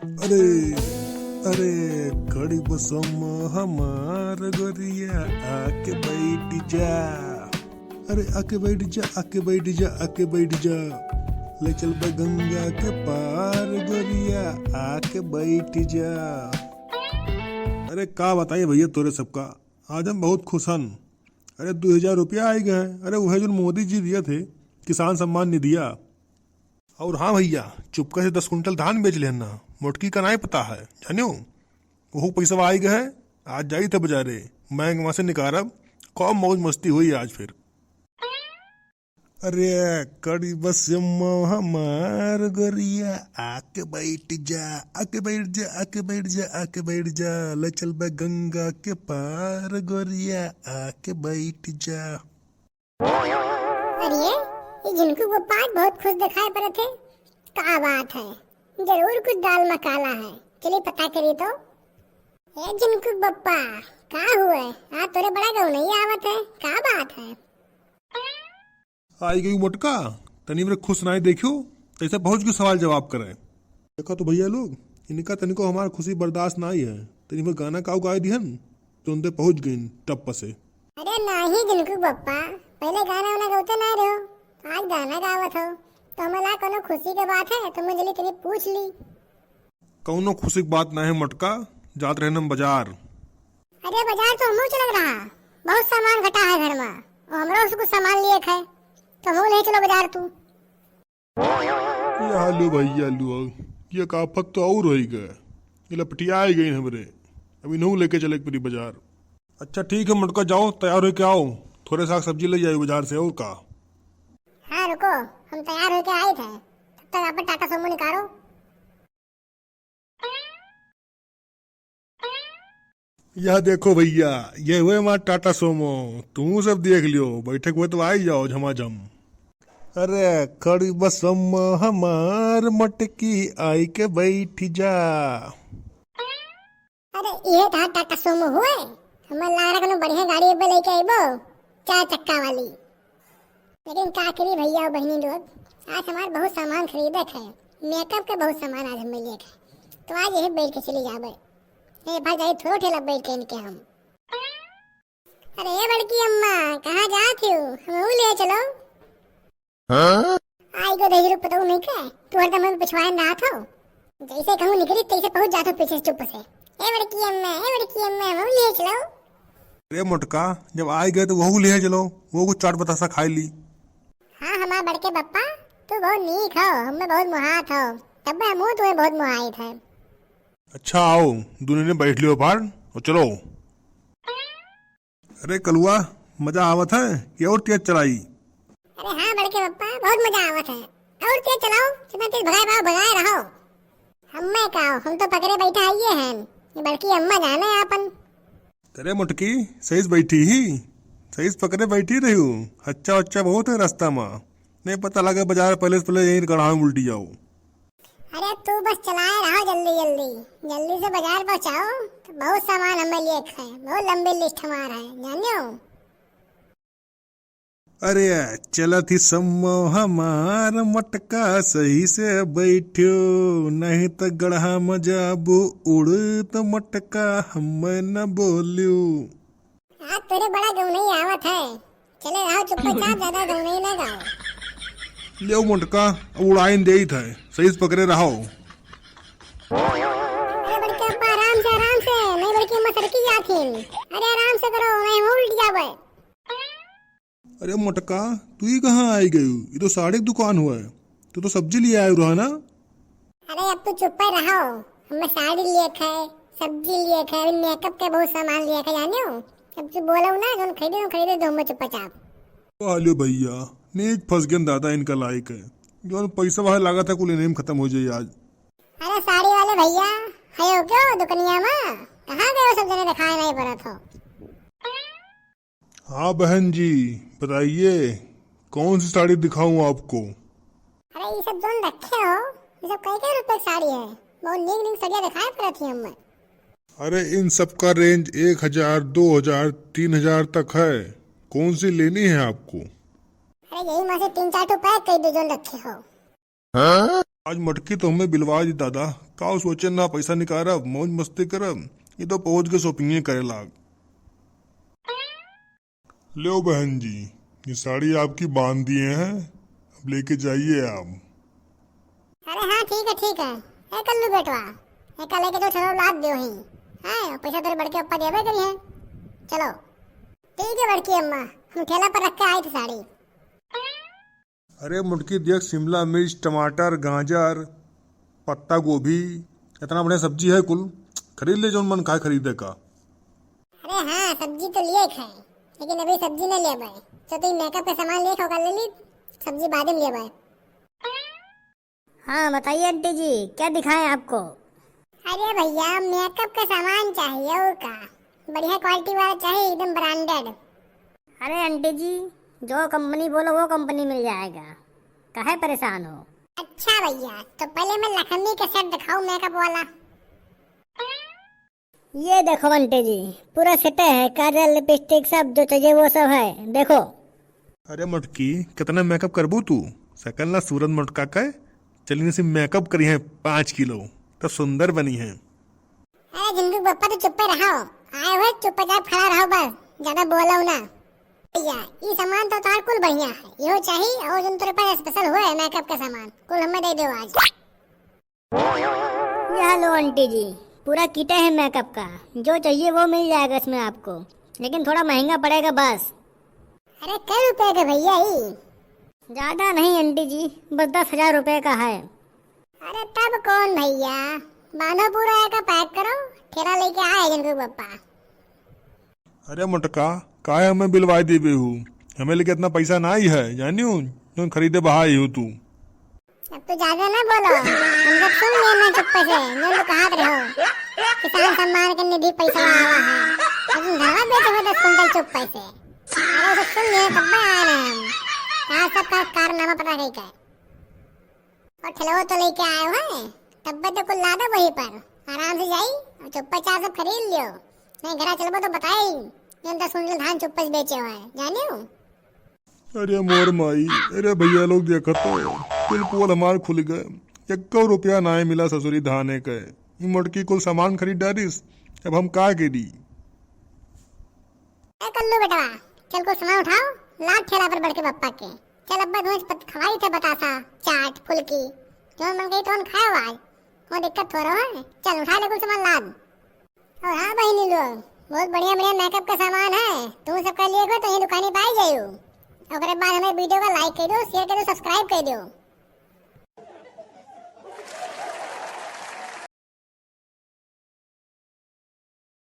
अरे अरे खड़ी बसम हमार गोरिया आके बैठ जा। अरे आके बैठ जा, आके बैठ जा, आके बैठ जा। ले चल बे गंगा के पार गोरिया आके बैठ जा। अरे का बताइए भैया तोरे सबका, आज हम बहुत खुश हन। अरे 2000 रुपया आई गए। अरे वह जो मोदी जी दिए थे किसान सम्मान निधिया। और हाँ भैया, चुपके से 10 कुंटल धान बेच लेना, मोटकी का नहीं पता है जानियो। वो पैसा आई गए। आज जाई थे बाजारे, बैंक वहां से निकारब, कौन मौज मस्ती हुई आज फिर। अरे कड़ी बस हमार गोरिया आके बैठ जा, आके बैठ जा, आके बैठ जा, आके बैठ जा। ले चल बे गंगा के पार गोरिया आके बैठ जा। अरे ये जिनको वो बात बहुत खुश दिखाई पड़े थे। क्या बात है, जरूर कुछ दाल में काला है। चलिए पता करिए तो। ये जिनको बप्पा क्या हुआ? आज तोरे बड़ा गाँव नहीं आवत है, क्या बात है? आई गई मोटका, तनी मेरे खुश नहीं देखियो, ऐसे पहुंच के सवाल जवाब करे। देखो तो भैया लोग, इनका तनिको हमार खुशी बर्दाश्त नहीं है। तनी में गाना काऊ गाय दिहन तो उनते पहुंच गई टप से। अरे नहीं जिनको बप्पा, पहले गाना वाना गाते नहीं रहो, आज गाना गावत हो तो हमें कोनो खुशी की बात है तो मैं जल्दी तनी पूछ ली। कौनो खुशी की बात नहीं है मोटका, जात रहना बाजार। अरे बाजार तो हम चल रहा, बहुत सामान घटा है घर में और हमरा उसको सामान लिए है तो हम ले चलो बाजार तू। ये हालू भैया लू, ये का आफत तो और हो गए। ये लपटिया आई गई हमरे, अभी नहू लेके चले पूरी बाजार। अच्छा ठीक है मोटका, जाओ तैयार हो के आओ, थोड़े साग सब्जी ले जाए बाजार से। और का? हाँ रुको, हम तैयार होके आए थे, तब तक आप टाटा सुमो निकालो। यह देखो भैया, ये हुए हमारा टाटा सोमो। तू सब देख लियो, बैठक हुए तो आई जाओ झमाझम। अरे खड़ी बसम हमार मटकी आई के बैठ जा। अरे ये था टाटा सुमो हुए, हमारे लारा कनो बढ़िया गाड़ी पे लेके आइबो, 4 चक्का वाली। लेकिन क्या करी भैया और बहनी लोग, आज हमारे बहुत सामान खरीदे थे, मेकअप के बहुत सामान आज हम लिए थे, तो आज यही बैठ के चली जाबे। भाई जाई थोड़ा ठेला बैठ के इनके हम। अरे ये बड़की अम्मा कहाँ जाती हो, हमें ले चलो। हाँ? आई को 10 रुपये तो नहीं के, तू हरदम हमें पिछवाए रहा था, जैसे कहूँ निकली तैसे पहुंच जाता पीछे चुप से। ए बड़की अम्मा, ए बड़की अम्मा, हमें ले चलो। अरे मोटका, जब आए गए तो वहू ले चलो, वो कुछ चाट बतासा खाई ली। हाँ हमारे बड़के पप्पा, तू बहुत नीक हो, हमें बहुत मुहात हो, तब हम तुम्हें बहुत मुहाई थे। अच्छा आओ, दूल्हे ने बैठ लियो पार और चलो। अरे कलुआ, मजा आवत है कि और तेज चलाई? अरे हाँ बड़के पप्पा, बहुत मजा आवत है, और तेज चलाओ, जितना तेज भगाए रहो। हमें का, हम तो पकड़े बैठा आइए हैं, ये बड़की अम्मा जाने आपन। तेरे मुटकी सही बैठी ही, सही पकड़े बैठी रही हूँ। अच्छा अच्छा बहुत है रास्ता में, नहीं पता लगे बाजार पहले से पहले यही गढ़ा में उल्टी जाओ। अरे तू बस चलाए रहो, जल्दी जल्दी जल्दी से बाजार पहुँचाओ, तो बहुत सामान हमें लिए है, बहुत लंबी लिस्ट हमारा है जानियो। अरे चला थी सम्मो हमार मटका सही से बैठो, नहीं तो गढ़ा मजाबू उड़ तो मटका हम न बोलियो। आज तेरे बड़ा गाँव नहीं आवत है, चले रहो चुपचाप, ज्यादा गाँव नहीं ना गाओ। ले मोटका, अब उड़ाइन दे था, सही से पकड़े रहो। अरे बड़के अब्बा आराम से, नहीं बड़की अम्मा सड़की जाती। अरे आराम से करो, नहीं उल्ट जावे। अरे मोटका, तू ही कहाँ आई गई? ये तो साड़ी की दुकान हुआ है, तू तो सब्जी लिए आयु रहा ना। अरे अब तू चुप रहो, हमें साड़ी लिए थे, सब्जी लिए थे, मेकअप के बहुत सामान लिए थे जानियो। अब तू बोलो ना, जो खरीदे दो मैं चुपचाप। हेलो भैया, नेक फंस गया दादा, इनका लायक है, जो पैसा वहाँ लगा था कुल इन्हें खत्म हो जाए आज। अरे साड़ी वाले भैया है क्यों दुकनिया में, कहाँ गए सब जने दिखाई नहीं पड़ा था। हाँ बहन जी बताइए, कौन सी साड़ी दिखाऊं आपको? अरे ये सब जोन रखे हो, ये सब कई रुपए की साड़ी है, बहुत नीक नीक साड़ियाँ दिखाई पड़ा थी हमें। अरे इन सब का रेंज 1000, 2000, 3000 तक है, कौन सी लेनी है आपको? अरे यही माँ से 3-4 पैक कई दो जोन रखे हो। हाँ? आज मटकी तो हमें बिलवा दी दादा। का सोचे ना पैसा निकारब मौज मस्ती करब, ये तो पहुंच के शॉपिंग करे लाग। लो बहन जी, ये साड़ी आपकी बांध दिए हैं, अब लेके जाइए आप। अरे हाँ ठीक है। ए कल्लू बेटवा, ए कल लेके तो चलो लाद दो ही। हाँ पैसा तेरे बड़के ऊपर देवे करी है। चलो ठीक है बड़की अम्मा, हम ठेला पर रख के आई थी साड़ी। अरे मुटकी देख, शिमला मिर्च, टमाटर, गाजर, पत्ता गोभी, इतना बढ़िया सब्जी है, कुल खरीद ले जो मन खाए खरीदे का। अरे हाँ सब्जी तो लिए खाए, लेकिन अभी सब्जी नहीं ले भाई। तो तुम मेकअप का सामान ले खाओ, ले ली सब्जी बाद में ले भाई। हाँ बताइए आंटी जी, क्या दिखाएं आपको? अरे भैया मेकअप का सामान चाहिए, और का बढ़िया क्वालिटी वाला चाहिए, एकदम ब्रांडेड। अरे आंटी जी, जो कंपनी बोलो वो कंपनी मिल जाएगा, काहे परेशान हो? अच्छा भैया, तो पहले मैं लखनवी का सेट दिखाऊं मेकअप वाला। ये देखो आंटी जी, पूरा सेट है, काजल लिपस्टिक सब जो चाहिए वो सब है, देखो। अरे मटकी, कितना मेकअप करबू तू? सकल ना सूरत मटका का चलिए से मेकअप करी है 5 किलो, तो सुंदर बनी है। अरे जिंदू पप्पा तो चुप रहो, आए हुए चुपचाप खड़ा रहो, बस ज्यादा बोलो ना। भैया ये सामान तो तार कुल बढ़िया है, यो चाहिए और जो तेरे पास स्पेशल हुआ है मेकअप का सामान कुल हमें दे दो आज। ये लो आंटी जी, पूरा किट है मेकअप का, जो चाहिए वो मिल जाएगा इसमें आपको, लेकिन थोड़ा महंगा पड़ेगा बस। अरे कई रुपए का भैया ये? ज्यादा नहीं आंटी जी, बस 10,000 रुपए का है। अरे तब कौन भैया, बांधो पूरा का पैक करो, ठेला लेके आए जिंदू पप्पा। अरे मटका, काहे हमें बिलवाई देवे हूँ? हमें लेके इतना पैसा ना ही है, जानी हूँ जो खरीदे बहाई हो तू। अब तो ज्यादा ना बोलो, हम सब सुन लेना चुप्पे से, जो तो कहा रहो किसान सम्मान के निधि पैसा आवा है, लेकिन घरवा बेचे हो 10 कुंटल चुप्पे से। अरे तो सुन ले तब आए ना हम, यहाँ सबका कारनामा पता नहीं क्या। और ठेला तो लेके आए हो, तब तो कुल लादा वहीं पर, आराम से जाई और चुप्पे चार सब खरीद लियो, नहीं घर चलबो तो बताई जो 10 कुंटल धान चुप्पे से बेचे हुए हैं, जाने हो। अरे मोर माई, अरे भैया लोग देखो तो कुल पोल हमार खुल गए, 1 रुपया ना मिला ससुरी धाने के। मटकी कुल सामान खरीद डालिस, अब हम का करी? कल्लू बेटवा, चल को सामान उठाओ, लाद ठेला पर बढ़ के पप्पा के। चल अब्बा तुम्हें खवाई थे बतासा, चाट फुल्की, जो मन गई तो खाओ आज, वो दिक्कत हो रहा है। चल उठा ले कुछ सामान लाद। और हाँ बहनी लोग, बहुत बढ़िया बढ़िया मेकअप का सामान है, तुम सब कर लिए तो ये दुकानी पाई जाइयो। और बाद हमें वीडियो को लाइक कर दो, शेयर कर दो, सब्सक्राइब कर दो।